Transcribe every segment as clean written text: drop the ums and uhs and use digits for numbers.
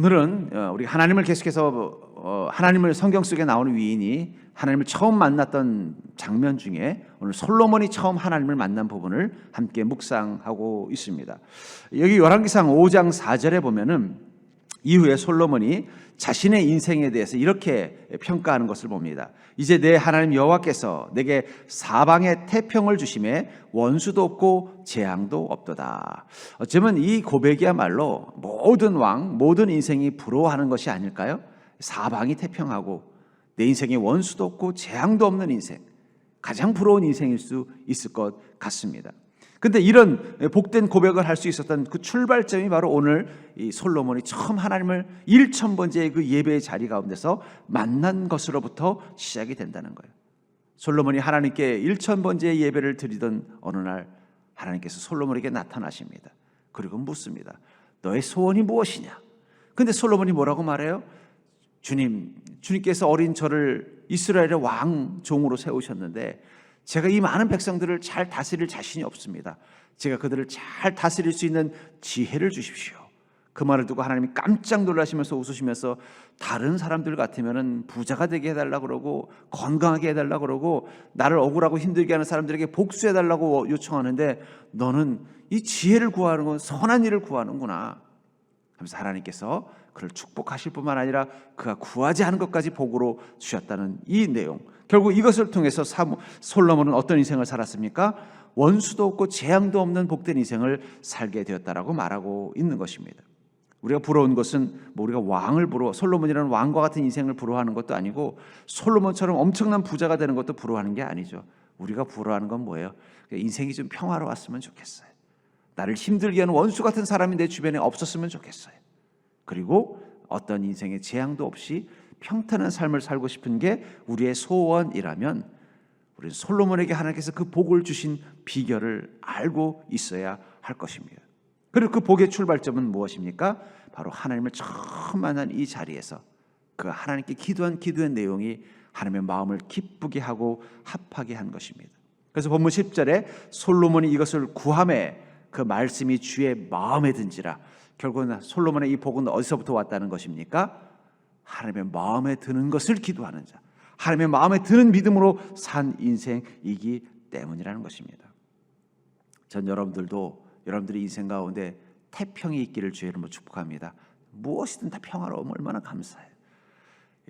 오늘은 우리 하나님을 계속해서 하나님을 성경 속에 나오는 위인이 하나님을 처음 만났던 장면 중에 오늘 솔로몬이 처음 하나님을 만난 부분을 함께 묵상하고 있습니다. 여기 열왕기상 5장 4절에 보면은 이후에 솔로몬이 자신의 인생에 대해서 이렇게 평가하는 것을 봅니다. 이제 내 하나님 여호와께서 내게 사방에 태평을 주심에 원수도 없고 재앙도 없도다. 어쩌면 이 고백이야말로 모든 왕, 모든 인생이 부러워하는 것이 아닐까요? 사방이 태평하고 내 인생에 원수도 없고 재앙도 없는 인생, 가장 부러운 인생일 수 있을 것 같습니다. 근데 이런 복된 고백을 할 수 있었던 그 출발점이 바로 오늘 이 솔로몬이 처음 하나님을 1000번째의 그 예배의 자리 가운데서 만난 것으로부터 시작이 된다는 거예요. 솔로몬이 하나님께 1000번째의 예배를 드리던 어느 날 하나님께서 솔로몬에게 나타나십니다. 그리고 묻습니다. 너의 소원이 무엇이냐? 근데 솔로몬이 뭐라고 말해요? 주님께서 어린 저를 이스라엘의 왕 종으로 세우셨는데 제가 이 많은 백성들을 잘 다스릴 자신이 없습니다. 제가 그들을 잘 다스릴 수 있는 지혜를 주십시오. 그 말을 듣고 하나님이 깜짝 놀라시면서 웃으시면서 다른 사람들 같으면 부자가 되게 해달라고 그러고 건강하게 해달라고 그러고 나를 억울하고 힘들게 하는 사람들에게 복수해달라고 요청하는데 너는 이 지혜를 구하는 건 선한 일을 구하는구나 하면서 하나님께서 그를 축복하실 뿐만 아니라 그가 구하지 않은 것까지 복으로 주셨다는 이 내용, 결국 이것을 통해서 솔로몬은 어떤 인생을 살았습니까? 원수도 없고 재앙도 없는 복된 인생을 살게 되었다라고 말하고 있는 것입니다. 우리가 부러운 것은 우리가 왕을 솔로몬이라는 왕과 같은 인생을 부러워하는 것도 아니고 솔로몬처럼 엄청난 부자가 되는 것도 부러워하는 게 아니죠. 우리가 부러워하는 건 뭐예요? 인생이 좀 평화로웠으면 좋겠어요. 나를 힘들게 하는 원수 같은 사람이 내 주변에 없었으면 좋겠어요. 그리고 어떤 인생의 재앙도 없이 평탄한 삶을 살고 싶은 게 우리의 소원이라면 우리는 솔로몬에게 하나님께서 그 복을 주신 비결을 알고 있어야 할 것입니다. 그리고 그 복의 출발점은 무엇입니까? 바로 하나님을 처음 만난 이 자리에서 그 하나님께 기도한 기도의 내용이 하나님의 마음을 기쁘게 하고 합하게 한 것입니다. 그래서 본문 10절에 솔로몬이 이것을 구하매 그 말씀이 주의 마음에 든지라. 결국은 솔로몬의 이 복은 어디서부터 왔다는 것입니까? 하나님의 마음에 드는 것을 기도하는 자, 하나님의 마음에 드는 믿음으로 산 인생이기 때문이라는 것입니다. 전 여러분들이 인생 가운데 태평이 있기를 주의 이름으로 축복합니다. 무엇이든 다 평화로우면 얼마나 감사해요.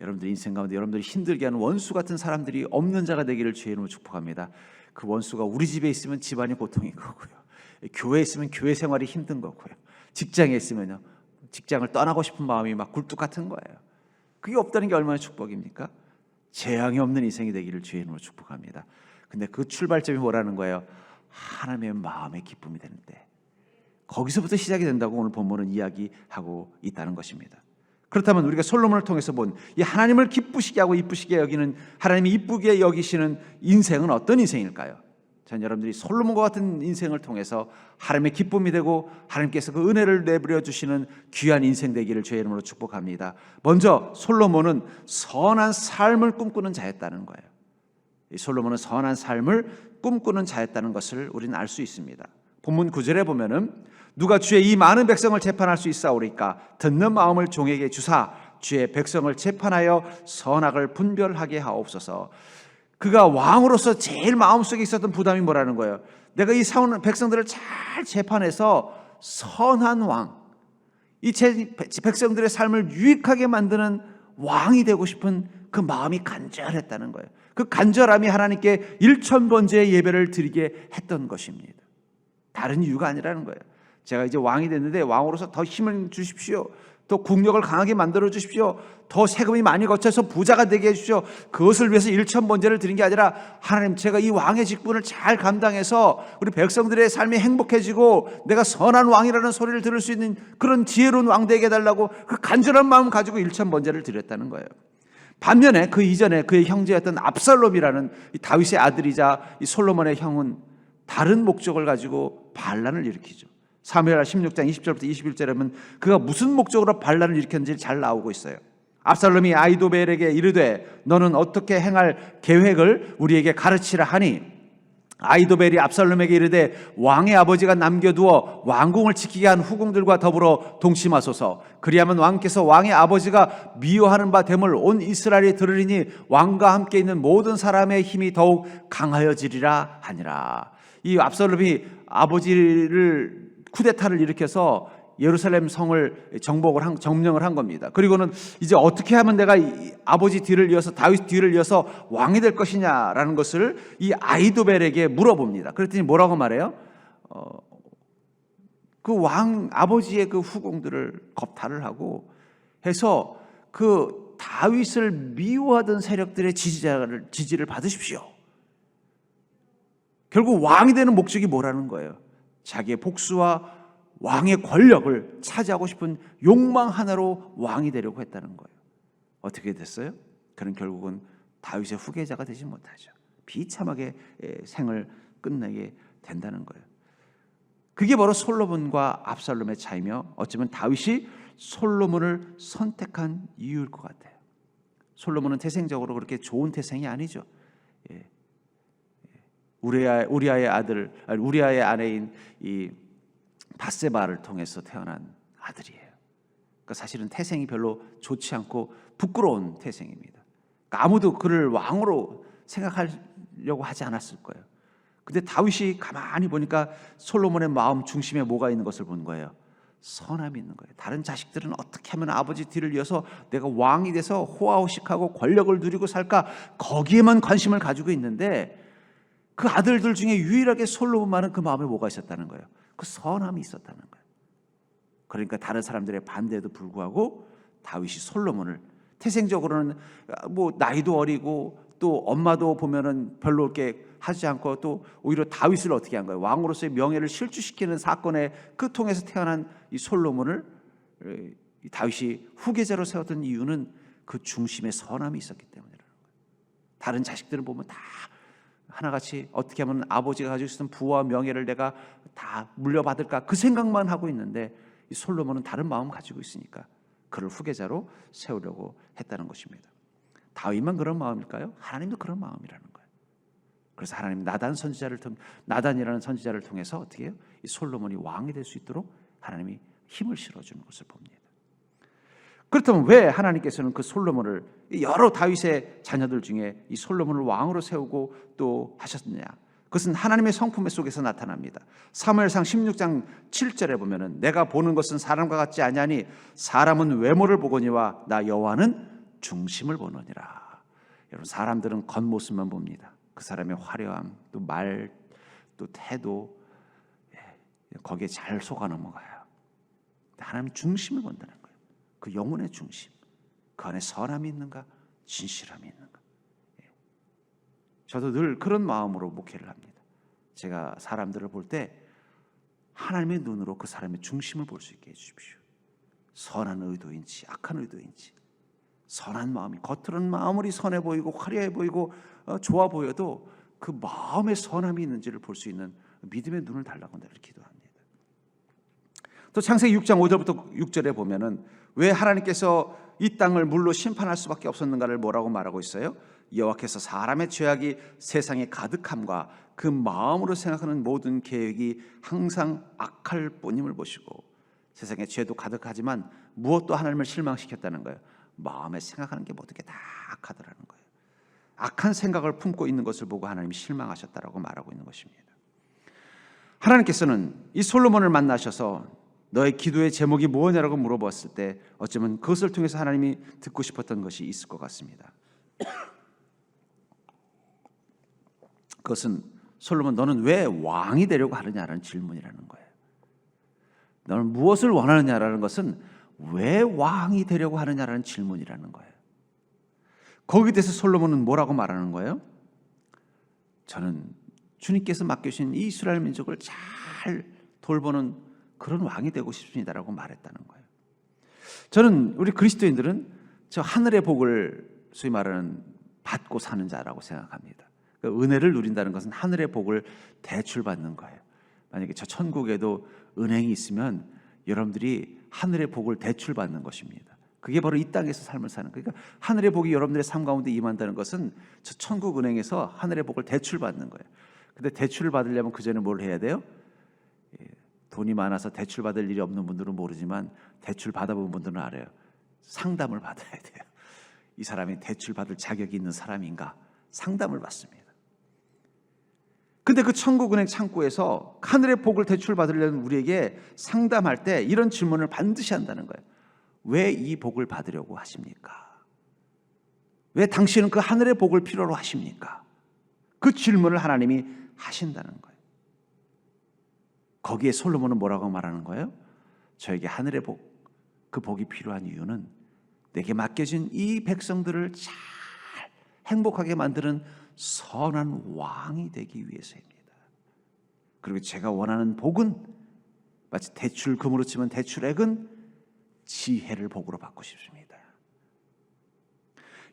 여러분들 인생 가운데 여러분들이 힘들게 하는 원수 같은 사람들이 없는 자가 되기를 주의 이름으로 축복합니다. 그 원수가 우리 집에 있으면 집안이 고통인 거고요, 교회에 있으면 교회 생활이 힘든 거고요, 직장에 있으면요 직장을 떠나고 싶은 마음이 막 굴뚝 같은 거예요. 그게 없다는 게 얼마나 축복입니까? 재앙이 없는 인생이 되기를 주의 이름으로 축복합니다. 근데 그 출발점이 뭐라는 거예요? 하나님의 마음의 기쁨이 되는데 거기서부터 시작이 된다고 오늘 본문은 이야기하고 있다는 것입니다. 그렇다면 우리가 솔로몬을 통해서 본 이 하나님을 기쁘시게 하고 이쁘시게 여기는, 하나님이 이쁘게 여기시는 인생은 어떤 인생일까요? 전 여러분들이 솔로몬과 같은 인생을 통해서 하나님의 기쁨이 되고 하나님께서 그 은혜를 내버려 주시는 귀한 인생 되기를 주의 이름으로 축복합니다. 먼저 솔로몬은 선한 삶을 꿈꾸는 자였다는 거예요. 이 솔로몬은 선한 삶을 꿈꾸는 자였다는 것을 우리는 알 수 있습니다. 본문 9절에 보면은 누가 주의 이 많은 백성을 재판할 수 있사오리까? 듣는 마음을 종에게 주사 주의 백성을 재판하여 선악을 분별하게 하옵소서. 그가 왕으로서 제일 마음속에 있었던 부담이 뭐라는 거예요? 내가 이 백성들을 잘 재판해서 선한 왕, 이 백성들의 삶을 유익하게 만드는 왕이 되고 싶은 그 마음이 간절했다는 거예요. 그 간절함이 하나님께 1000번째의 예배를 드리게 했던 것입니다. 다른 이유가 아니라는 거예요. 제가 이제 왕이 됐는데 왕으로서 더 힘을 주십시오, 더 국력을 강하게 만들어 주십시오, 더 세금이 많이 거쳐서 부자가 되게 해주십시오, 그것을 위해서 1000번째를 드린 게 아니라 하나님, 제가 이 왕의 직분을 잘 감당해서 우리 백성들의 삶이 행복해지고 내가 선한 왕이라는 소리를 들을 수 있는 그런 지혜로운 왕 되게 해달라고 그 간절한 마음 가지고 1000번째를 드렸다는 거예요. 반면에 그 이전에 그의 형제였던 압살롬이라는 이 다윗의 아들이자 이 솔로몬의 형은 다른 목적을 가지고 반란을 일으키죠. 사무엘하 16장 20절부터 21절에 보면 그가 무슨 목적으로 반란을 일으켰는지 잘 나오고 있어요. 압살롬이 아히도벨에게 이르되 너는 어떻게 행할 계획을 우리에게 가르치라 하니 아히도벨이 압살롬에게 이르되 왕의 아버지가 남겨두어 왕궁을 지키게 한 후궁들과 더불어 동침하소서. 그리하면 왕께서 왕의 아버지가 미워하는 바 됨을 온 이스라엘이 들으리니 왕과 함께 있는 모든 사람의 힘이 더욱 강하여지리라 하니라. 이 압살롬이 아버지를 쿠데타를 일으켜서 예루살렘 성을 점령을 한 겁니다. 그리고는 이제 어떻게 하면 내가 이 아버지 뒤를 이어서 다윗 뒤를 이어서 왕이 될 것이냐라는 것을 이 아히도벨에게 물어봅니다. 그랬더니 뭐라고 말해요? 그 왕 아버지의 그 후궁들을 겁탈을 하고 해서 그 다윗을 미워하던 세력들의 지지를 받으십시오. 결국 왕이 되는 목적이 뭐라는 거예요? 자기의 복수와 왕의 권력을 차지하고 싶은 욕망 하나로 왕이 되려고 했다는 거예요. 어떻게 됐어요? 그는 결국은 다윗의 후계자가 되지 못하죠. 비참하게 생을 끝내게 된다는 거예요. 그게 바로 솔로몬과 압살롬의 차이며 어쩌면 다윗이 솔로몬을 선택한 이유일 것 같아요. 솔로몬은 태생적으로 그렇게 좋은 태생이 아니죠. 우리아의 아내인 이 바세바를 통해서 태어난 아들이에요. 그러니까 사실은 태생이 별로 좋지 않고 부끄러운 태생입니다. 그러니까 아무도 그를 왕으로 생각하려고 하지 않았을 거예요. 근데 다윗이 가만히 보니까 솔로몬의 마음 중심에 뭐가 있는 것을 본 거예요? 선함이 있는 거예요. 다른 자식들은 어떻게 하면 아버지 뒤를 이어서 내가 왕이 돼서 호화호식하고 권력을 누리고 살까, 거기에만 관심을 가지고 있는데 그 아들들 중에 유일하게 솔로몬만은 그 마음에 뭐가 있었다는 거예요? 그 선함이 있었다는 거예요. 그러니까 다른 사람들의 반대에도 불구하고 다윗이 솔로몬을, 태생적으로는 뭐 나이도 어리고 또 엄마도 보면은 별로 이렇게 하지 않고 또 오히려 다윗을 어떻게 한 거예요? 왕으로서의 명예를 실추시키는 사건의 그 통해서 태어난 이 솔로몬을 다윗이 후계자로 세웠던 이유는 그 중심에 선함이 있었기 때문이라는 거예요. 다른 자식들을 보면 다 하나같이 어떻게 하면 아버지가 가지고 있었던 부와 명예를 내가 다 물려받을까, 그 생각만 하고 있는데 이 솔로몬은 다른 마음 가지고 있으니까 그를 후계자로 세우려고 했다는 것입니다. 다윗만 그런 마음일까요? 하나님도 그런 마음이라는 거예요. 그래서 하나님 나단이라는 선지자를 통해서 어떻게 해요? 이 솔로몬이 왕이 될 수 있도록 하나님이 힘을 실어주는 것을 봅니다. 그렇다면 왜 하나님께서는 그 솔로몬을, 여러 다윗의 자녀들 중에 이 솔로몬을 왕으로 세우고 또 하셨느냐? 그것은 하나님의 성품 속에서 나타납니다. 사무엘상 16장 7절에 보면은 내가 보는 것은 사람과 같지 아니하니 사람은 외모를 보거니와 나 여호와는 중심을 보느니라. 여러분, 사람들은 겉모습만 봅니다. 그 사람의 화려함, 또 말, 또 태도, 거기에 잘 속아 넘어가요. 하나님 중심을 본다는 거예요. 그 영혼의 중심, 그 안에 선함이 있는가, 진실함이 있는가. 저도 늘 그런 마음으로 목회를 합니다. 제가 사람들을 볼 때 하나님의 눈으로 그 사람의 중심을 볼 수 있게 해주십시오. 선한 의도인지 악한 의도인지, 선한 마음이, 겉으로는 아무리 선해 보이고 화려해 보이고 좋아 보여도 그 마음에 선함이 있는지를 볼 수 있는 믿음의 눈을 달라고 늘 기도합니다. 또 창세기 6장 5절부터 6절에 보면은 왜 하나님께서 이 땅을 물로 심판할 수밖에 없었는가를 뭐라고 말하고 있어요? 여호와께서 사람의 죄악이 세상에 가득함과 그 마음으로 생각하는 모든 계획이 항상 악할 뿐임을 보시고, 세상에 죄도 가득하지만 무엇도 하나님을 실망시켰다는 거예요. 마음에 생각하는 게 모든 게 다 악하더라는 거예요. 악한 생각을 품고 있는 것을 보고 하나님이 실망하셨다라고 말하고 있는 것입니다. 하나님께서는 이 솔로몬을 만나셔서 너의 기도의 제목이 무엇이냐고 물어봤을 때 어쩌면 그것을 통해서 하나님이 듣고 싶었던 것이 있을 것 같습니다. 그것은 솔로몬, 너는 왜 왕이 되려고 하느냐라는 질문이라는 거예요. 너는 무엇을 원하느냐라는 것은 왜 왕이 되려고 하느냐라는 질문이라는 거예요. 거기에 대해서 솔로몬은 뭐라고 말하는 거예요? 저는 주님께서 맡겨주신 이 이스라엘 민족을 잘 돌보는 그런 왕이 되고 싶습니다라고 말했다는 거예요. 저는 우리 그리스도인들은 저 하늘의 복을 소위 말하는 받고 사는 자라고 생각합니다. 그 은혜를 누린다는 것은 하늘의 복을 대출받는 거예요. 만약에 저 천국에도 은행이 있으면 여러분들이 하늘의 복을 대출받는 것입니다. 그게 바로 이 땅에서 삶을 사는 거예요. 그러니까 하늘의 복이 여러분들의 삶 가운데 임한다는 것은 저 천국 은행에서 하늘의 복을 대출받는 거예요. 근데 대출을 받으려면 그 전에 뭘 해야 돼요? 돈이 많아서 대출 받을 일이 없는 분들은 모르지만 대출 받아본 분들은 알아요. 상담을 받아야 돼요. 이 사람이 대출 받을 자격이 있는 사람인가 상담을 받습니다. 근데 그 천국은행 창구에서 하늘의 복을 대출 받으려는 우리에게 상담할 때 이런 질문을 반드시 한다는 거예요. 왜 이 복을 받으려고 하십니까? 왜 당신은 그 하늘의 복을 필요로 하십니까? 그 질문을 하나님이 하신다는 거예요. 거기에 솔로몬은 뭐라고 말하는 거예요? 저에게 하늘의 복, 그 복이 필요한 이유는 내게 맡겨진 이 백성들을 잘 행복하게 만드는 선한 왕이 되기 위해서입니다. 그리고 제가 원하는 복은 마치 대출금으로 치면 대출액은 지혜를 복으로 받고 싶습니다.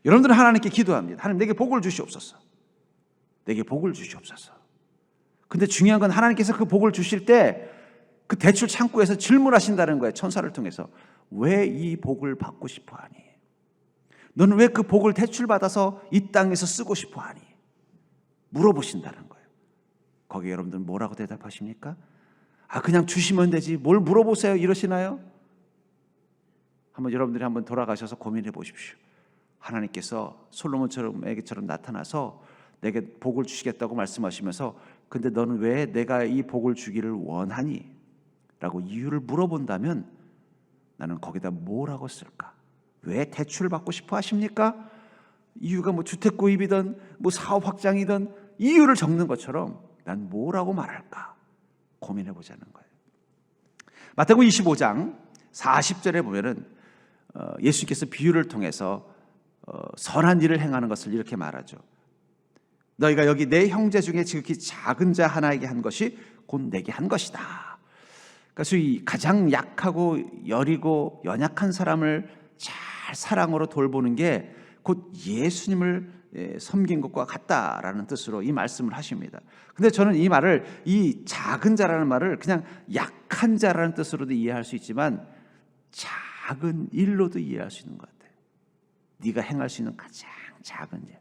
여러분들은 하나님께 기도합니다. 하나님 내게 복을 주시옵소서. 내게 복을 주시옵소서. 근데 중요한 건 하나님께서 그 복을 주실 때 그 대출 창구에서 질문하신다는 거예요. 천사를 통해서. 왜 이 복을 받고 싶어 하니? 너는 왜 그 복을 대출받아서 이 땅에서 쓰고 싶어 하니? 물어보신다는 거예요. 거기에 여러분들은 뭐라고 대답하십니까? 그냥 주시면 되지. 뭘 물어보세요. 이러시나요? 여러분들이 한번 돌아가셔서 고민해 보십시오. 하나님께서 솔로몬에게처럼 나타나서 내게 복을 주시겠다고 말씀하시면서 근데 너는 왜 내가 이 복을 주기를 원하니? 라고 이유를 물어본다면 나는 거기다 뭐라고 쓸까? 왜 대출을 받고 싶어 하십니까? 이유가 주택 구입이든 사업 확장이든 이유를 적는 것처럼 난 뭐라고 말할까? 고민해 보자는 거예요. 마태복음 25장 40절에 보면은 예수님께서 비유를 통해서 선한 일을 행하는 것을 이렇게 말하죠. 너희가 여기 내 형제 중에 지극히 작은 자 하나에게 한 것이 곧 내게 한 것이다. 그래서 이 가장 약하고 여리고 연약한 사람을 잘 사랑으로 돌보는 게 곧 예수님을 섬긴 것과 같다라는 뜻으로 이 말씀을 하십니다. 근데 저는 이 말을 이 작은 자라는 말을 그냥 약한 자라는 뜻으로도 이해할 수 있지만 작은 일로도 이해할 수 있는 것 같아요. 네가 행할 수 있는 가장 작은 일.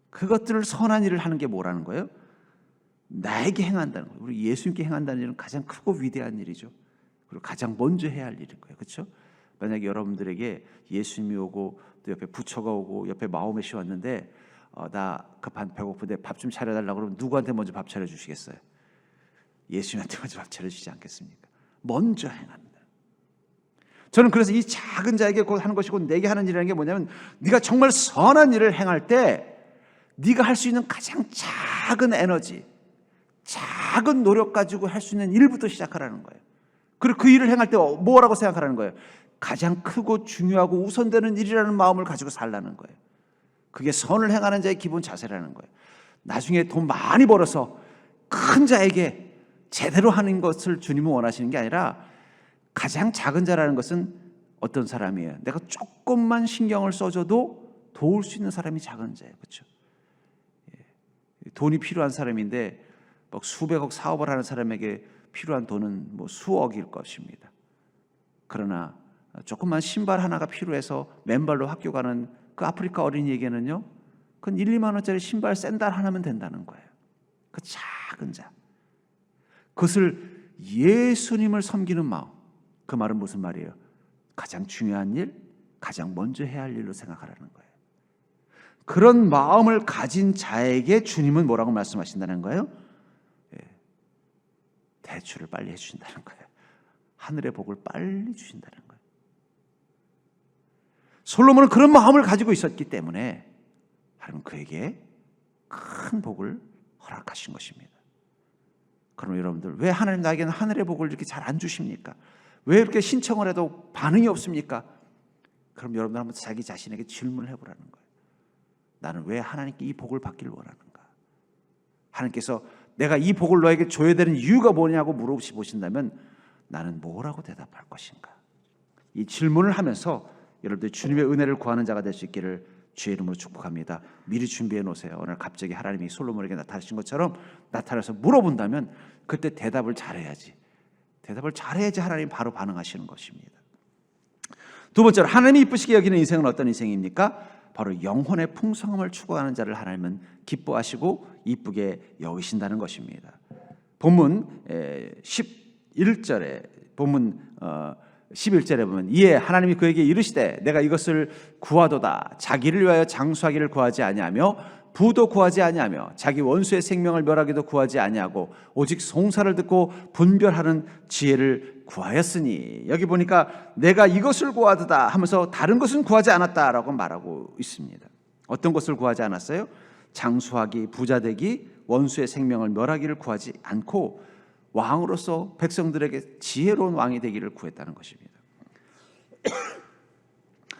그것들을 선한 일을 하는 게 뭐라는 거예요? 나에게 행한다는 거예요. 우리 예수님께 행한다는 일은 가장 크고 위대한 일이죠. 그리고 가장 먼저 해야 할 일인 거예요. 그렇죠? 만약에 여러분들에게 예수님이 오고 또 옆에 부처가 오고 옆에 마호메시 왔는데 나 급한 배고픈데 밥 좀 차려달라고 그러면 누구한테 먼저 밥 차려주시겠어요? 예수님한테 먼저 밥 차려주시지 않겠습니까? 먼저 행한다. 저는 그래서 이 작은 자에게 곧 하는 것이고 내게 하는 일이라는 게 뭐냐면 네가 정말 선한 일을 행할 때 네가 할 수 있는 가장 작은 에너지, 작은 노력 가지고 할 수 있는 일부터 시작하라는 거예요. 그리고 그 일을 행할 때 뭐라고 생각하라는 거예요? 가장 크고 중요하고 우선되는 일이라는 마음을 가지고 살라는 거예요. 그게 선을 행하는 자의 기본 자세라는 거예요. 나중에 돈 많이 벌어서 큰 자에게 제대로 하는 것을 주님은 원하시는 게 아니라 가장 작은 자라는 것은 어떤 사람이에요? 내가 조금만 신경을 써줘도 도울 수 있는 사람이 작은 자예요. 그렇죠? 돈이 필요한 사람인데 수백억 사업을 하는 사람에게 필요한 돈은 수억일 것입니다. 그러나 조금만 신발 하나가 필요해서 맨발로 학교 가는 그 아프리카 어린이에게는요, 그건 1, 2만 원짜리 신발 샌들 하나면 된다는 거예요. 그 작은 자. 그것을 예수님을 섬기는 마음. 그 말은 무슨 말이에요? 가장 중요한 일, 가장 먼저 해야 할 일로 생각하라는 거예요. 그런 마음을 가진 자에게 주님은 뭐라고 말씀하신다는 거예요? 대출을 빨리 해주신다는 거예요. 하늘의 복을 빨리 주신다는 거예요. 솔로몬은 그런 마음을 가지고 있었기 때문에 하나님은 그에게 큰 복을 허락하신 것입니다. 그럼 여러분들 왜 하나님 나에게는 하늘의 복을 이렇게 잘 안 주십니까? 왜 이렇게 신청을 해도 반응이 없습니까? 그럼 여러분들 한번 자기 자신에게 질문을 해보라는 거예요. 나는 왜 하나님께 이 복을 받기를 원하는가? 하나님께서 내가 이 복을 너에게 줘야 되는 이유가 뭐냐고 물어보신다면 나는 뭐라고 대답할 것인가? 이 질문을 하면서 여러분들 주님의 은혜를 구하는 자가 될 수 있기를 주의 이름으로 축복합니다. 미리 준비해 놓으세요. 오늘 갑자기 하나님이 솔로몬에게 나타나신 것처럼 나타나서 물어본다면 그때 대답을 잘해야지. 대답을 잘해야지 하나님 바로 반응하시는 것입니다. 두 번째로 하나님이 이쁘시게 여기는 인생은 어떤 인생입니까? 바로 영혼의 풍성함을 추구하는 자를 하나님은 기뻐하시고 이쁘게 여기신다는 것입니다. 본문 11절에 본문 11절에 보면 이에 하나님이 그에게 이르시되 내가 이것을 구하도다. 자기를 위하여 장수하기를 구하지 아니하며 부도 구하지 아니하며 자기 원수의 생명을 멸하기도 구하지 아니하고 오직 송사를 듣고 분별하는 지혜를 구하였으니, 여기 보니까 내가 이것을 구하도다 하면서 다른 것은 구하지 않았다라고 말하고 있습니다. 어떤 것을 구하지 않았어요? 장수하기, 부자되기, 원수의 생명을 멸하기를 구하지 않고 왕으로서 백성들에게 지혜로운 왕이 되기를 구했다는 것입니다.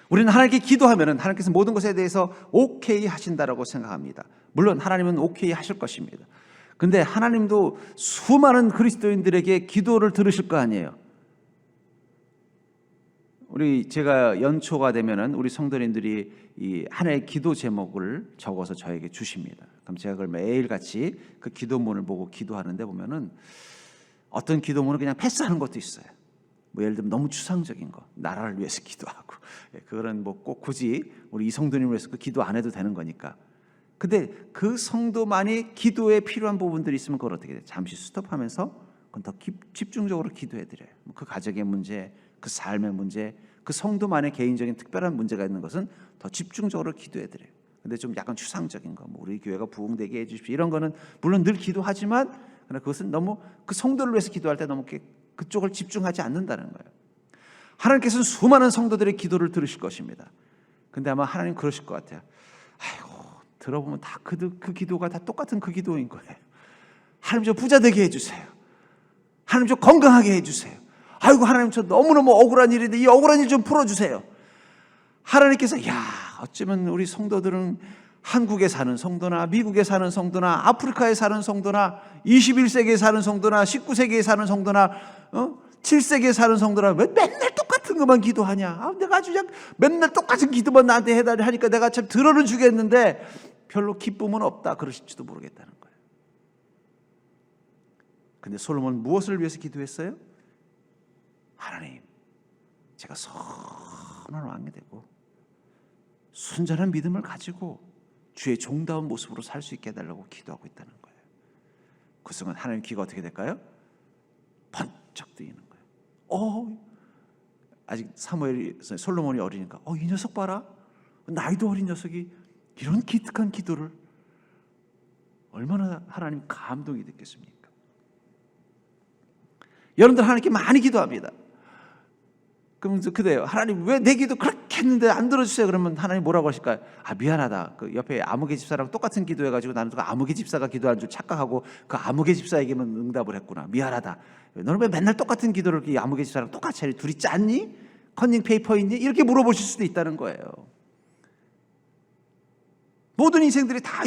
우리는 하나님께 기도하면 하나님께서 모든 것에 대해서 오케이 하신다라고 생각합니다. 물론 하나님은 오케이 하실 것입니다. 근데 하나님도 수많은 그리스도인들에게 기도를 들으실 거 아니에요. 제가 연초가 되면은 우리 성도님들이 이 한 해의 기도 제목을 적어서 저에게 주십니다. 그럼 제가 그걸 매일같이 그 기도문을 보고 기도하는데 보면은 어떤 기도문은 그냥 패스하는 것도 있어요. 뭐 예를 들면 너무 추상적인 거, 나라를 위해서 기도하고, 그거는 뭐 꼭 굳이 우리 이 성도님을 위해서 그 기도 안 해도 되는 거니까. 근데 그 성도만이 기도에 필요한 부분들이 있으면 그걸 어떻게 돼요? 잠시 스톱하면서 그건 더 집중적으로 기도해 드려요. 그 가정의 문제, 그 삶의 문제, 그 성도만의 개인적인 특별한 문제가 있는 것은 더 집중적으로 기도해 드려요. 근데 좀 약간 추상적인 거, 뭐 우리 교회가 부흥되게 해 주십시오, 이런 거는 물론 늘 기도하지만 그러나 그것은 너무 그 성도를 위해서 기도할 때 너무 그쪽을 집중하지 않는다는 거예요. 하나님께서는 수많은 성도들의 기도를 들으실 것입니다. 근데 아마 하나님 그러실 것 같아요. 아이고, 들어보면 다 그 기도가 다 똑같은 그 기도인 거예요. 하나님 저 부자 되게 해주세요. 하나님 저 건강하게 해주세요. 아이고 하나님 저 너무너무 억울한 일인데 이 억울한 일 좀 풀어주세요. 하나님께서 야, 어쩌면 우리 성도들은 한국에 사는 성도나 미국에 사는 성도나 아프리카에 사는 성도나 21세기에 사는 성도나 19세기에 사는 성도나 7세기에 사는 성도나 왜 맨날 똑같은 것만 기도하냐. 내가 아주 그냥 맨날 똑같은 기도만 나한테 해달라 하니까 내가 참 들어는 주겠는데 별로 기쁨은 없다 그러실지도 모르겠다는 거예요. 근데 솔로몬은 무엇을 위해서 기도했어요? 하나님, 제가 선한 왕이 되고 순전한 믿음을 가지고 주의 종다운 모습으로 살 수 있게 해달라고 기도하고 있다는 거예요. 그 순간 하나님 귀가 어떻게 될까요? 번쩍 뜨이는 거예요. 아직 솔로몬이 어리니까 이 녀석 봐라, 나이도 어린 녀석이 이런 기특한 기도를, 얼마나 하나님 감동이 됐겠습니까? 여러분들 하나님께 많이 기도합니다. 그럼 그래요. 하나님 왜 내 기도 그렇게 했는데 안 들어주세요? 그러면 하나님 뭐라고 하실까요? 미안하다. 그 옆에 아무개 집사랑 똑같은 기도해가지고 나는 그 아무개 집사가 기도한 줄 착각하고 그 아무개 집사에게만 응답을 했구나. 미안하다. 너는 왜 맨날 똑같은 기도를 이 아무개 집사랑 똑같이 해? 둘이 짰니? 컨닝 페이퍼 있니? 이렇게 물어보실 수도 있다는 거예요. 모든 인생들이 다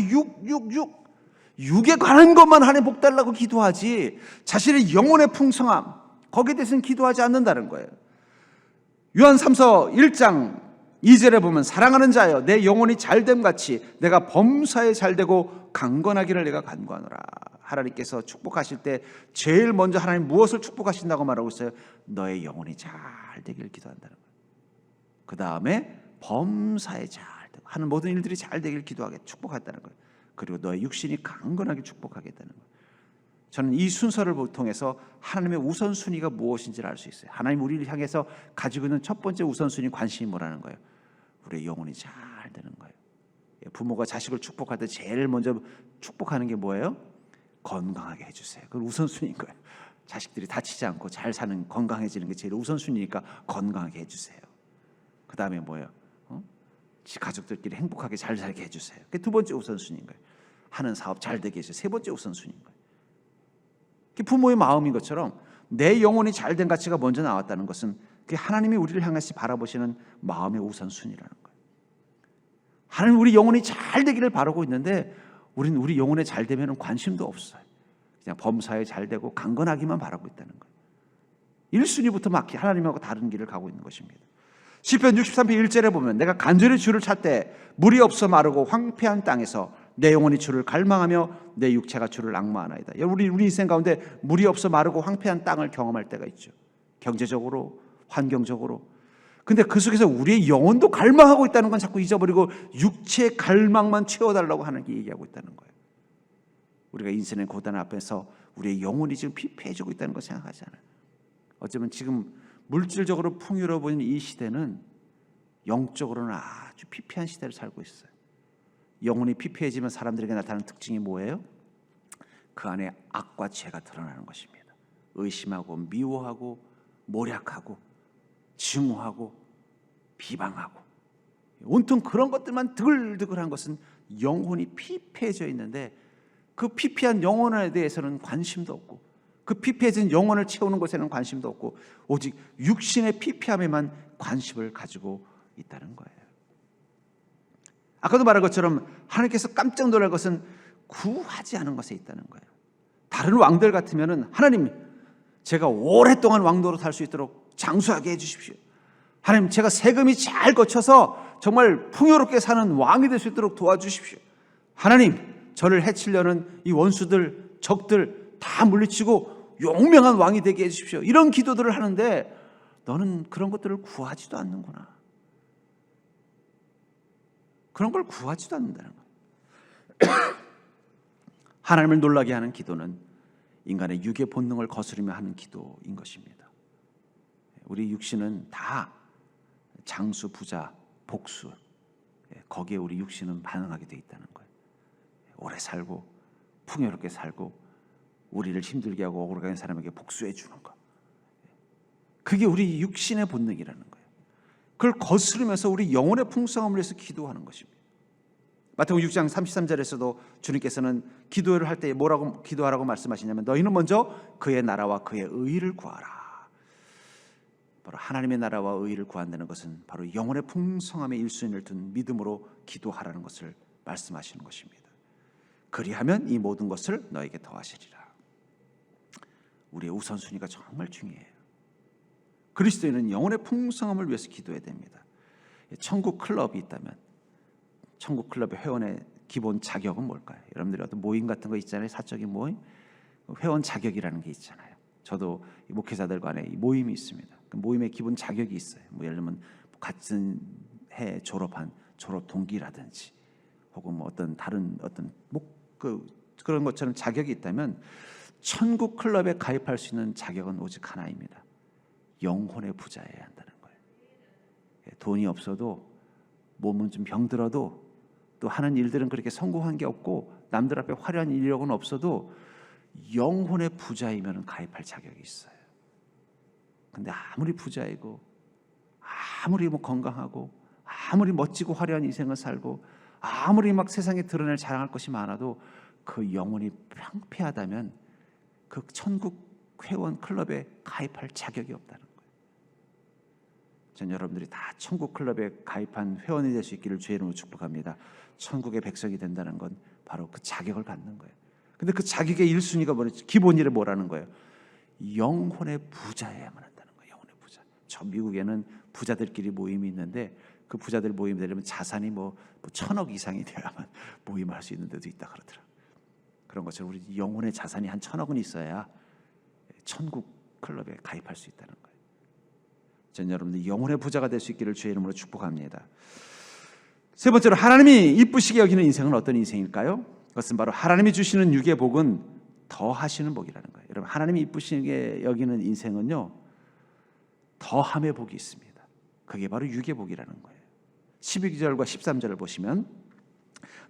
육에 관한 것만 하나님 복 달라고 기도하지 자신의 영혼의 풍성함 거기에 대해서는 기도하지 않는다는 거예요. 요한 3서 1장 2절에 보면 사랑하는 자여 내 영혼이 잘됨같이 내가 범사에 잘되고 강건하기를 내가 간구하노라. 하나님께서 축복하실 때 제일 먼저 하나님 무엇을 축복하신다고 말하고 있어요? 너의 영혼이 잘되기를 기도한다는 거예요. 그 다음에 범사에 잘되고 하는 모든 일들이 잘되기를 기도하게 축복한다는 거예요. 그리고 너의 육신이 강건하게 축복하겠다는 거예요. 저는 이 순서를 통해서 하나님의 우선순위가 무엇인지를 알 수 있어요. 하나님 우리를 향해서 가지고 있는 첫 번째 우선순위 관심이 뭐라는 거예요? 우리의 영혼이 잘 되는 거예요. 부모가 자식을 축복할 때 제일 먼저 축복하는 게 뭐예요? 건강하게 해주세요. 그건 우선순위인 거예요. 자식들이 다치지 않고 잘 사는, 건강해지는 게 제일 우선순위니까 건강하게 해주세요. 그 다음에 뭐예요? 가족들끼리 행복하게 잘 살게 해주세요. 그게 두 번째 우선순위인 거예요. 하는 사업 잘 되게 해주세요. 세 번째 우선순위인 거예요. 그게 부모의 마음인 것처럼 내 영혼이 잘된 가치가 먼저 나왔다는 것은 그게 하나님이 우리를 향해서 바라보시는 마음의 우선순위라는 거예요. 하나님 우리 영혼이 잘 되기를 바라고 있는데 우리는 우리 영혼에 잘 되면 관심도 없어요. 그냥 범사에 잘 되고 강건하기만 바라고 있다는 거예요. 1순위부터 막 하나님하고 다른 길을 가고 있는 것입니다. 시편 63편 1절에 보면 내가 간절히 주를 찾되 물이 없어 마르고 황폐한 땅에서 내 영혼이 주를 갈망하며 내 육체가 주를 앙마하나이다. 우리 인생 가운데 물이 없어 마르고 황폐한 땅을 경험할 때가 있죠. 경제적으로, 환경적으로. 근데 그 속에서 우리의 영혼도 갈망하고 있다는 건 자꾸 잊어버리고 육체의 갈망만 채워달라고 하는 게 얘기하고 있다는 거예요. 우리가 인생의 고단 앞에서 우리의 영혼이 지금 피폐해지고 있다는 거 생각하지 않아요. 어쩌면 지금 물질적으로 풍요로워 보이는 이 시대는 영적으로는 아주 피폐한 시대를 살고 있어요. 영혼이 피폐해지면 사람들에게 나타나는 특징이 뭐예요? 그 안에 악과 죄가 드러나는 것입니다. 의심하고 미워하고 모략하고 증오하고 비방하고 온통 그런 것들만 드글드글한 것은 영혼이 피폐해져 있는데, 그 피폐한 영혼에 대해서는 관심도 없고 그 피폐해진 영혼을 채우는 것에는 관심도 없고 오직 육신의 피폐함에만 관심을 가지고 있다는 거예요. 아까도 말한 것처럼 하나님께서 깜짝 놀랄 것은 구하지 않은 것에 있다는 거예요. 다른 왕들 같으면 하나님, 제가 오랫동안 왕노로 살 수 있도록 장수하게 해주십시오. 하나님, 제가 세금이 잘 거쳐서 정말 풍요롭게 사는 왕이 될 수 있도록 도와주십시오. 하나님, 저를 해치려는 이 원수들, 적들 다 물리치고 용맹한 왕이 되게 해주십시오. 이런 기도들을 하는데 너는 그런 것들을 구하지도 않는구나. 그런 걸 구하지도 않는다는 거예요. 하나님을 놀라게 하는 기도는 인간의 육의 본능을 거스르며 하는 기도인 것입니다. 우리 육신은 다 장수, 부자, 복수, 거기에 우리 육신은 반응하게 돼 있다는 거예요. 오래 살고 풍요롭게 살고 우리를 힘들게 하고 억울하게 하는 사람에게 복수해 주는 것, 그게 우리 육신의 본능이라는 거예요. 그걸 거스르면서 우리 영혼의 풍성함을 위해서 기도하는 것입니다. 마태복음 6장 33절에서도 주님께서는 기도를 할 때 뭐라고 기도하라고 말씀하시냐면, 너희는 먼저 그의 나라와 그의 의를 구하라. 바로 하나님의 나라와 의를 구한다는 것은 바로 영혼의 풍성함의 1순위를 둔 믿음으로 기도하라는 것을 말씀하시는 것입니다. 그리하면 이 모든 것을 너에게 더하시리라. 우리의 우선순위가 정말 중요해요. 그리스도인은 영혼의 풍성함을 위해서 기도해야 됩니다. 천국 클럽이 있다면 천국 클럽의 회원의 기본 자격은 뭘까요? 여러분들이 어떤 모임 같은 거 있잖아요. 사적인 모임, 회원 자격이라는 게 있잖아요. 저도 목회자들 간에 모임이 있습니다. 그 모임의 기본 자격이 있어요. 예를 들면 같은 해 졸업한 졸업 동기라든지 혹은 어떤 다른 어떤 그런 것처럼 자격이 있다면 천국 클럽에 가입할 수 있는 자격은 오직 하나입니다. 영혼의 부자여야 한다는 거예요. 돈이 없어도 몸은 좀 병들어도 또 하는 일들은 그렇게 성공한 게 없고 남들 앞에 화려한 이력은 없어도 영혼의 부자이면 가입할 자격이 있어요. 근데 아무리 부자이고 아무리 건강하고 아무리 멋지고 화려한 인생을 살고 아무리 막 세상에 드러낼 자랑할 것이 많아도 그 영혼이 평폐하다면 그 천국 회원 클럽에 가입할 자격이 없다는 거예요. 전 여러분들이 다 천국 클럽에 가입한 회원이 될 수 있기를 주의 이름으로 축복합니다. 천국의 백성이 된다는 건 바로 그 자격을 갖는 거예요. 근데 그 자격의 1순위가 뭐지? 기본 일이 뭐라는 거예요? 영혼의 부자여야만 한다는 거예요. 영혼의 부자. 저 미국에는 부자들끼리 모임이 있는데 그 부자들 모임이 되려면 자산이 뭐 1,000억 이상이 되어야만 모임을 할 수 있는 데도 있다 그러더라고요. 그런 것처럼 우리 영혼의 자산이 한 1,000억은 있어야 천국 클럽에 가입할 수 있다는 거예요. 전 여러분들 영혼의 부자가 될 수 있기를 주의 이름으로 축복합니다. 세 번째로, 하나님이 이쁘시게 여기는 인생은 어떤 인생일까요? 그것은 바로 하나님이 주시는 육의 복은 더하시는 복이라는 거예요. 여러분, 하나님이 이쁘시게 여기는 인생은요, 더함의 복이 있습니다. 그게 바로 육의 복이라는 거예요. 12절과 13절을 보시면,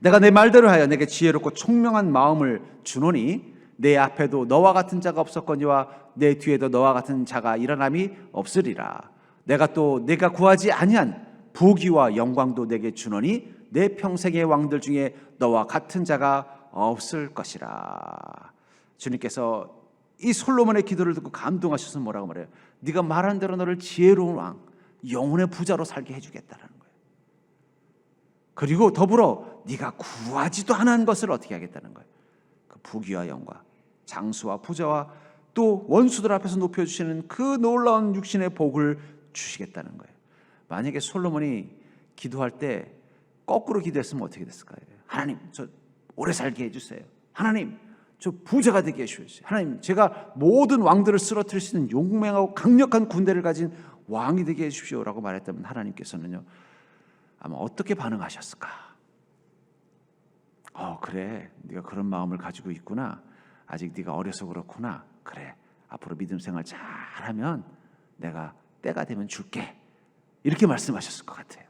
내가 내 말대로 하여 내게 지혜롭고 총명한 마음을 주노니 내 앞에도 너와 같은 자가 없었거니와 내 뒤에도 너와 같은 자가 일어남이 없으리라. 내가 또 내가 구하지 아니한 부귀와 영광도 내게 주노니 내 평생의 왕들 중에 너와 같은 자가 없을 것이라. 주님께서 이 솔로몬의 기도를 듣고 감동하셔서 뭐라고 말해요? 네가 말한 대로 너를 지혜로운 왕, 영혼의 부자로 살게 해주겠다는 거예요. 그리고 더불어 네가 구하지도 않은 것을 어떻게 하겠다는 거예요? 그 부귀와 영광, 장수와 부자와 또 원수들 앞에서 높여주시는 그 놀라운 육신의 복을 주시겠다는 거예요. 만약에 솔로몬이 기도할 때 거꾸로 기도했으면 어떻게 됐을까요? 하나님, 저 오래 살게 해주세요. 하나님, 저 부자가 되게 해주세요. 하나님, 제가 모든 왕들을 쓰러뜨릴 수 있는 용맹하고 강력한 군대를 가진 왕이 되게 해주십시오라고 말했다면 하나님께서는요 아마 어떻게 반응하셨을까? 그래, 네가 그런 마음을 가지고 있구나. 아직 네가 어려서 그렇구나. 그래, 앞으로 믿음 생활 잘하면 내가 때가 되면 줄게. 이렇게 말씀하셨을 것 같아요.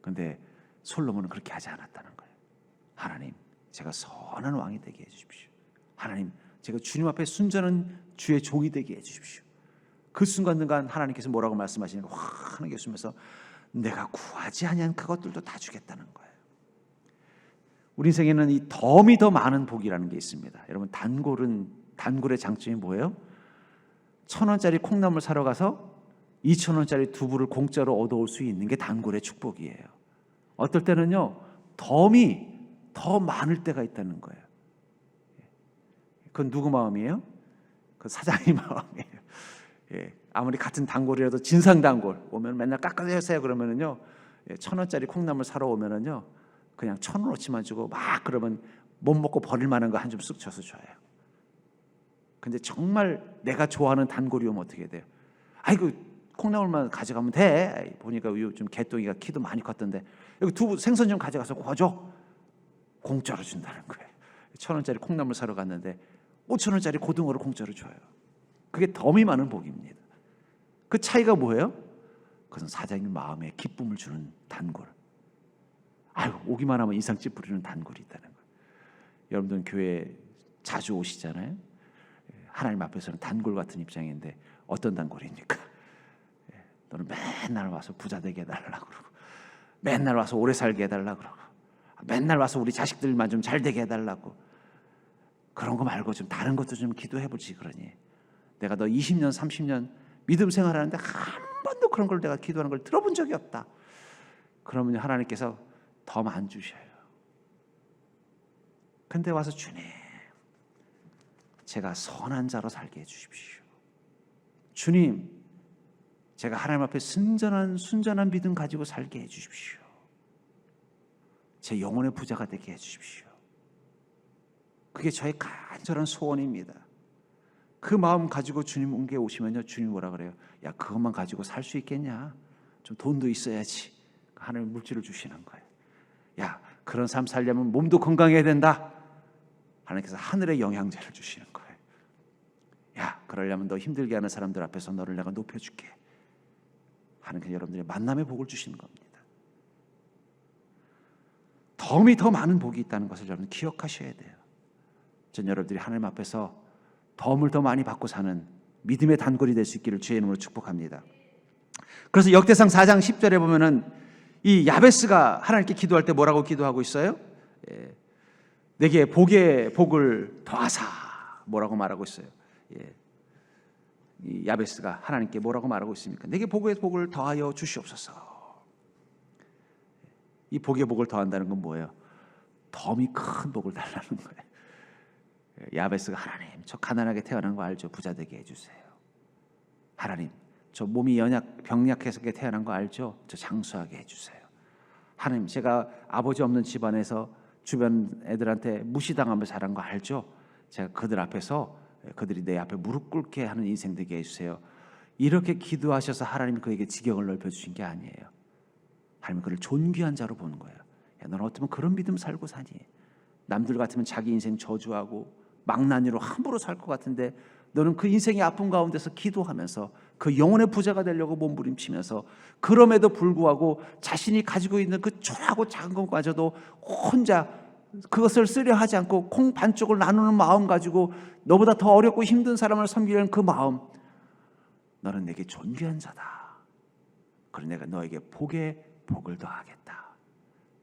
그런데 솔로몬은 그렇게 하지 않았다는 거예요. 하나님, 제가 선한 왕이 되게 해주십시오. 하나님, 제가 주님 앞에 순전한 주의 종이 되게 해주십시오. 그 순간순간 하나님께서 뭐라고 말씀하시는가 환하게 웃으면서 내가 구하지 아니한 그것들도 다 주겠다는 거예요. 우리 인생에는 이 덤이 더 많은 복이라는 게 있습니다. 여러분, 단골의 장점이 뭐예요? 1,000원짜리 콩나물 사러 가서 2,000원짜리 두부를 공짜로 얻어올 수 있는 게 단골의 축복이에요. 어떨 때는요 덤이 더 많을 때가 있다는 거예요. 그건 누구 마음이에요? 그 사장님 마음이에요. 아무리 같은 단골이라도 진상 단골 오면 맨날 깎아서 해주세요 그러면은요 1,000원짜리 콩나물 사러 오면은요 그냥 1,000원어치만 주고 막 그러면 못 먹고 버릴 만한 거 한 줌 쓱 쳐서 줘요. 근데 정말 내가 좋아하는 단골이 오면 어떻게 돼요? 아이고 콩나물만 가져가면 돼. 보니까 요즘 개똥이가 키도 많이 컸던데 여기 두부 생선 좀 가져가서 구워줘. 공짜로 준다는 거예요. 1,000원짜리 콩나물 사러 갔는데 5,000원짜리 고등어를 공짜로 줘요. 그게 덤이 많은 복입니다. 그 차이가 뭐예요? 그것은 사장님 마음에 기쁨을 주는 단골. 아이고 오기만 하면 인상집 부리는 단골이 있다는 거예요. 여러분들은 교회 자주 오시잖아요. 하나님 앞에서는 단골 같은 입장인데 어떤 단골입니까? 너는 맨날 와서 부자 되게 해달라고 그러고 맨날 와서 오래 살게 해달라고 그러고 맨날 와서 우리 자식들만 좀 잘 되게 해달라고 그런 거 말고 좀 다른 것도 좀 기도해보지 그러니 내가 너 20년 30년 믿음 생활하는데 한 번도 그런 걸 내가 기도하는 걸 들어본 적이 없다. 그러면 하나님께서 더 안 주셔요. 근데 와서 주님 제가 선한 자로 살게 해주십시오. 주님 제가 하나님 앞에 순전한 믿음 가지고 살게 해주십시오. 제 영혼의 부자가 되게 해주십시오. 그게 저의 간절한 소원입니다. 그 마음 가지고 주님 옮겨 오시면요 주님 뭐라 그래요? 야 그것만 가지고 살 수 있겠냐? 좀 돈도 있어야지. 하나님 물질을 주시는 거예요. 야 그런 삶 살려면 몸도 건강해야 된다. 하나님께서 하늘의 영양제를 주시는 거예요. 야 그러려면 너 힘들게 하는 사람들 앞에서 너를 내가 높여줄게. 하나님께서 여러분들의 만남의 복을 주시는 겁니다. 덤이 더 많은 복이 있다는 것을 여러분 기억하셔야 돼요. 전 여러분들이 하나님 앞에서 덤을 더 많이 받고 사는 믿음의 단골이 될 수 있기를 주의 이름으로 축복합니다. 그래서 역대상 4장 10절에 보면은 이 야베스가 하나님께 기도할 때 뭐라고 기도하고 있어요? 내게 복을 더하사 뭐라고 말하고 있어요? 이 야베스가 하나님께 뭐라고 말하고 있습니까? 내게 복을 더하여 주시옵소서. 이 복의 복을 더한다는 건 뭐예요? 덤이 큰 복을 달라는 거예요. 야베스가 하나님 저 가난하게 태어난 거 알죠? 부자 되게 해주세요. 하나님 저 몸이 병약해서 태어난 거 알죠? 저 장수하게 해주세요. 하나님 제가 아버지 없는 집안에서 주변 애들한테 무시당하면서 자란 거 알죠? 제가 그들 앞에서 그들이 내 앞에 무릎 꿇게 하는 인생 되게 해주세요. 이렇게 기도하셔서 하나님 그에게 지경을 넓혀주신 게 아니에요. 하나님 그를 존귀한 자로 보는 거예요. 야, 너는 어쩌면 그런 믿음 살고 사니? 남들 같으면 자기 인생 저주하고 망나니로 함부로 살 것 같은데 너는 그 인생의 아픔 가운데서 기도하면서 그 영혼의 부자가 되려고 몸부림치면서 그럼에도 불구하고 자신이 가지고 있는 그 초라하고 작은 것마저도 혼자 그것을 쓰려 하지 않고 콩 반쪽을 나누는 마음 가지고 너보다 더 어렵고 힘든 사람을 섬기려는 그 마음, 너는 내게 존귀한 자다. 그래 내가 너에게 복을 더하겠다.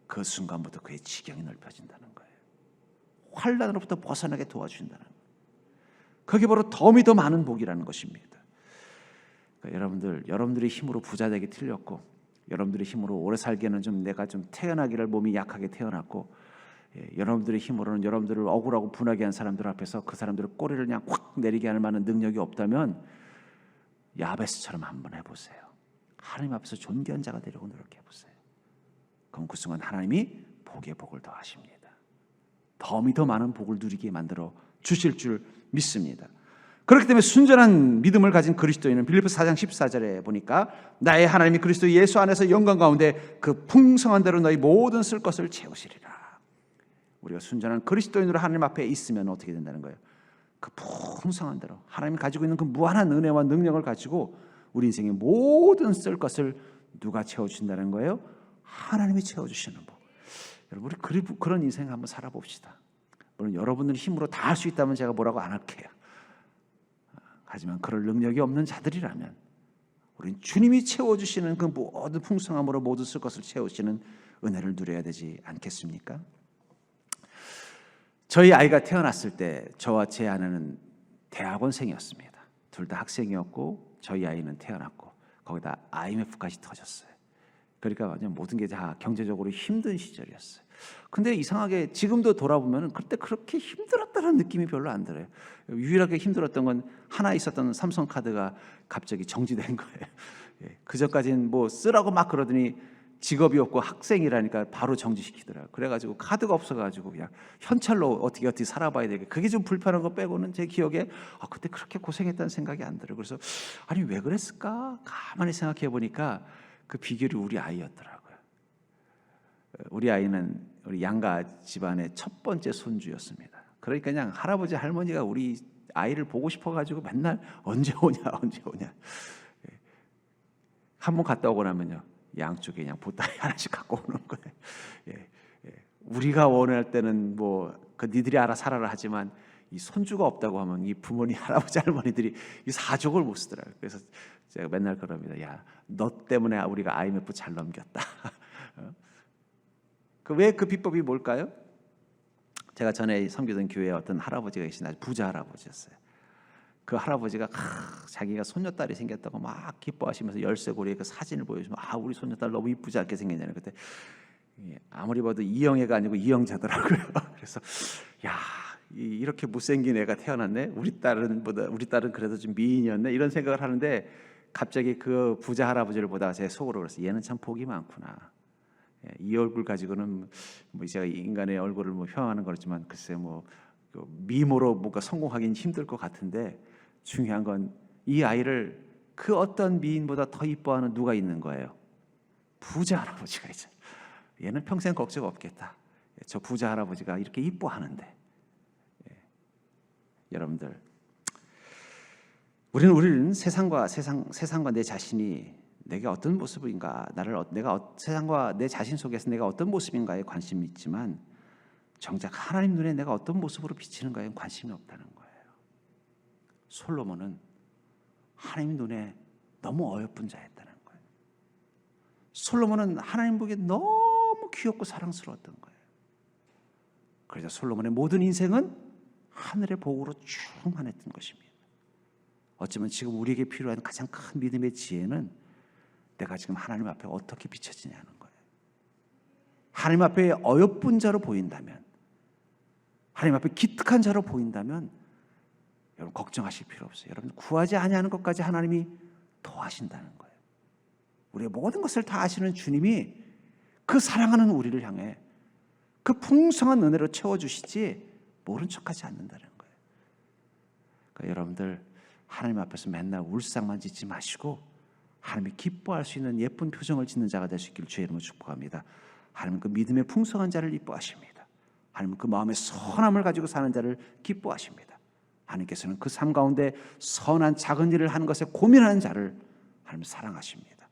그 순간부터 그의 지경이 넓혀진다는 거예요. 환난으로부터 벗어나게 도와준다는 거예요. 그게 바로 덤이 더 많은 복이라는 것입니다. 그러니까 여러분들의 힘으로 부자 되기 틀렸고, 여러분들의 힘으로 오래 살기에는 내가 태어나기를 몸이 약하게 태어났고, 여러분들의 힘으로는 여러분들을 억울하고 분하게 한 사람들 앞에서 그 사람들의 꼬리를 그냥 확 내리게 할 만한 능력이 없다면 야베스처럼 한번 해보세요. 하나님 앞에서 존귀한 자가 되려고 노력해보세요. 그럼 그 순간 하나님이 복에 복을 더하십니다. 덤이 더 많은 복을 누리게 만들어 주실 줄 믿습니다. 그렇기 때문에 순전한 믿음을 가진 그리스도인은 빌립보서 4장 14절에 보니까 나의 하나님이 그리스도 예수 안에서 영광 가운데 그 풍성한 대로 너희 모든 쓸 것을 채우시리라. 우리가 순전한 그리스도인으로 하나님 앞에 있으면 어떻게 된다는 거예요? 그 풍성한 대로 하나님이 가지고 있는 그 무한한 은혜와 능력을 가지고 우리 인생의 모든 쓸 것을 누가 채워주신다는 거예요? 하나님이 채워주시는 법. 여러분 우리 그런 인생 한번 살아봅시다. 물론 여러분들의 힘으로 다 할 수 있다면 제가 뭐라고 안 할게요. 하지만 그럴 능력이 없는 자들이라면 우리는 주님이 채워주시는 그 모든 풍성함으로 모든 쓸 것을 채우시는 은혜를 누려야 되지 않겠습니까? 저희 아이가 태어났을 때 저와 제 아내는 대학원생이었습니다. 둘 다 학생이었고 저희 아이는 태어났고 거기다 IMF까지 터졌어요. 그러니까 완전 모든 게 다 경제적으로 힘든 시절이었어요. 근데 이상하게 지금도 돌아보면 그때 그렇게 힘들었다는 느낌이 별로 안 들어요. 유일하게 힘들었던 건 하나 있었던 삼성카드가 갑자기 정지된 거예요. 그 전까지는 뭐 쓰라고 막 그러더니 직업이 없고 학생이라니까 바로 정지시키더라고요. 그래가지고 카드가 없어가지고 그냥 현찰로 어떻게 살아봐야 되게, 그게 좀 불편한 거 빼고는 제 기억에 그때 그렇게 고생했다는 생각이 안 들어요. 그래서 아니 왜 그랬을까? 가만히 생각해 보니까 그 비결이 우리 아이였더라고요. 우리 아이는 우리 양가 집안의 첫 번째 손주였습니다. 그러니까 그냥 할아버지 할머니가 우리 아이를 보고 싶어가지고 맨날 언제 오냐 언제 오냐. 한 번 갔다 오고 나면요 양쪽에 그냥 보따리 하나씩 갖고 오는 거예요. 우리가 원할 때는 뭐 그 니들이 알아 살아라 하지만 이 손주가 없다고 하면 이 부모님 할아버지 할머니들이 이 사족을 못 쓰더라고요. 그래서 제가 맨날 그럽니다. 야, 너 때문에 우리가 IMF 잘 넘겼다. 왜 그 비법이 뭘까요? 제가 전에 섬기던 교회에 어떤 할아버지가 계신 아주 부자 할아버지였어요. 그 할아버지가 자기가 손녀딸이 생겼다고 막 기뻐하시면서 열쇠고리에 그 사진을 보여주면 우리 손녀딸 너무 이쁘지 않게 생겼냐는. 그때 아무리 봐도 이영애가 아니고 이영자더라고요. 그래서 야, 이렇게 못생긴 애가 태어났네. 우리 딸은 그래도 좀 미인이었네. 이런 생각을 하는데 갑자기 그 부자 할아버지를 보다가 제 속으로 그랬어요. 얘는 참 복이 많구나. 이 얼굴 가지고는 뭐 제가 인간의 얼굴을 뭐 표현하는 거지만 글쎄 뭐 미모로 뭔가 성공하기는 힘들 것 같은데 중요한 건 이 아이를 그 어떤 미인보다 더 이뻐하는 누가 있는 거예요? 부자 할아버지가 있죠. 얘는 평생 걱정 없겠다. 저 부자 할아버지가 이렇게 이뻐하는데. 여러분들, 우리는 세상과 내 자신이 내게 어떤 모습인가, 세상과 내 자신 속에서 내가 어떤 모습인가에 관심이 있지만 정작 하나님 눈에 내가 어떤 모습으로 비치는가에 관심이 없다는 거예요. 솔로몬은 하나님 눈에 너무 어여쁜 자였다는 거예요. 솔로몬은 하나님 보기에 너무 귀엽고 사랑스러웠던 거예요. 그래서 솔로몬의 모든 인생은 하늘의 복으로 충만했던 것입니다. 어쩌면 지금 우리에게 필요한 가장 큰 믿음의 지혜는 내가 지금 하나님 앞에 어떻게 비춰지냐는 거예요. 하나님 앞에 어여쁜 자로 보인다면, 하나님 앞에 기특한 자로 보인다면 여러분 걱정하실 필요 없어요. 여러분 구하지 아니하는 것까지 하나님이 더하신다는 거예요. 우리의 모든 것을 다 아시는 주님이 그 사랑하는 우리를 향해 그 풍성한 은혜로 채워주시지 모른 척하지 않는다는 거예요. 그러니까 여러분들 하나님 앞에서 맨날 울상만 짓지 마시고 하나님이 기뻐할 수 있는 예쁜 표정을 짓는 자가 될 수 있기를 주의 이름으로 축복합니다. 하나님은 그 믿음의 풍성한 자를 이뻐하십니다. 하나님은 그 마음의 선함을 가지고 사는 자를 기뻐하십니다. 하나님께서는 그 삶 가운데 선한 작은 일을 하는 것에 고민하는 자를 하나님 사랑하십니다.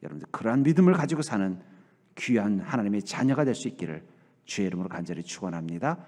여러분들 그러한 믿음을 가지고 사는 귀한 하나님의 자녀가 될 수 있기를 주의 이름으로 간절히 축원합니다.